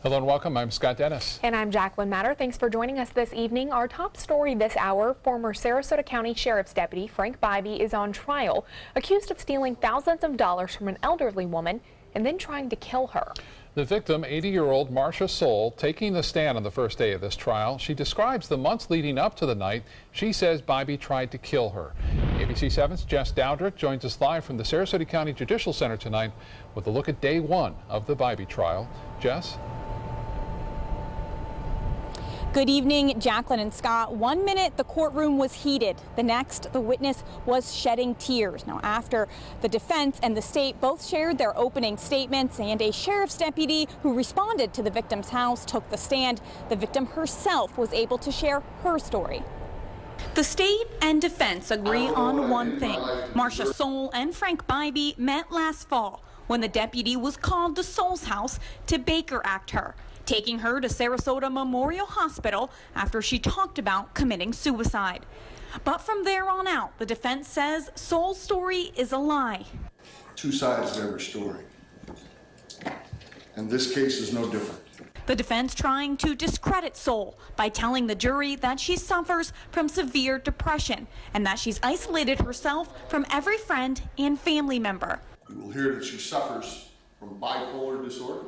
Hello and welcome. I'm Scott Dennis. And I'm Jacqueline Matter. Thanks for joining us this evening. Our top story this hour, former Sarasota County Sheriff's Deputy Frank Bybee is on trial, accused of stealing thousands of dollars from an elderly woman and then trying to kill her. The victim, 80-year-old Marcia Soul, taking the stand on the first day of this trial. She describes the months leading up to the night she says Bybee tried to kill her. ABC 7's Jess Dowdrick joins us live from the Sarasota County Judicial Center tonight with a look at day one of the Bybee trial. Jess? Good evening, Jacqueline and Scott. 1 minute, the courtroom was heated. The next, the witness was shedding tears. Now, after the defense and the state both shared their opening statements and a sheriff's deputy who responded to the victim's house took the stand, the victim herself was able to share her story. The state and defense agree on one thing. Marcia Soul and Frank Bybee met last fall when the deputy was called to Soul's house to Baker Act her, taking her to Sarasota Memorial Hospital after she talked about committing suicide. But from there on out, the defense says Soul's story is a lie. Two sides of every story. And this case is no different. The defense trying to discredit Soul by telling the jury that she suffers from severe depression and that she's isolated herself from every friend and family member. You will hear that she suffers from bipolar disorder.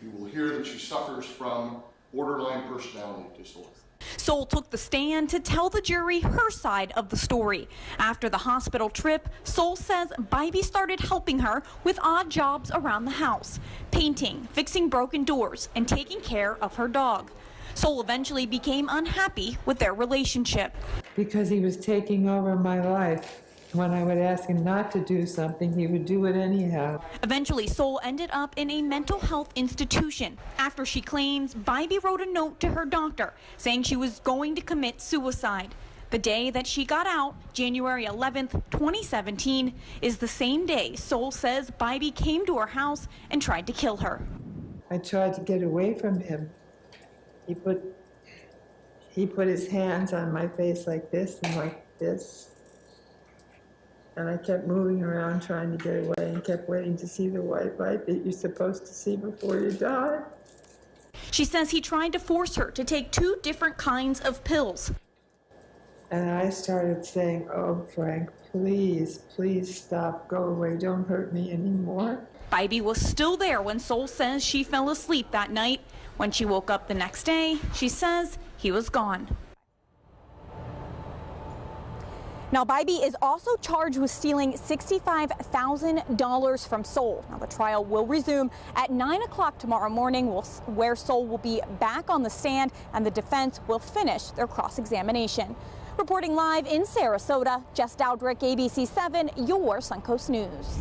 You will hear that she suffers from borderline personality disorder. Soul took the stand to tell the jury her side of the story. After the hospital trip, Soul says Bybee started helping her with odd jobs around the house, painting, fixing broken doors, and taking care of her dog. Soul eventually became unhappy with their relationship. Because he was taking over my life. When I would ask him not to do something, he would do it anyhow. Eventually, Soul ended up in a mental health institution after she claims Bybee wrote a note to her doctor saying she was going to commit suicide. The day that she got out, January 11th, 2017, is the same day Soul says Bybee came to her house and tried to kill her. I tried to get away from him. He put his hands on my face like this and like this. And I kept moving around trying to get away and kept waiting to see the white light that you're supposed to see before you die. She says he tried to force her to take 2 different kinds of pills. And I started saying, "Oh, Frank, please, please stop, go away, don't hurt me anymore." Bybee was still there when Soul says she fell asleep that night. When she woke up the next day, she says he was gone. Now, Bybee is also charged with stealing $65,000 from Soul. Now, the trial will resume at 9 o'clock tomorrow morning, where Soul will be back on the stand and the defense will finish their cross-examination. Reporting live in Sarasota, Jess Dowdrick, ABC 7, your Suncoast News.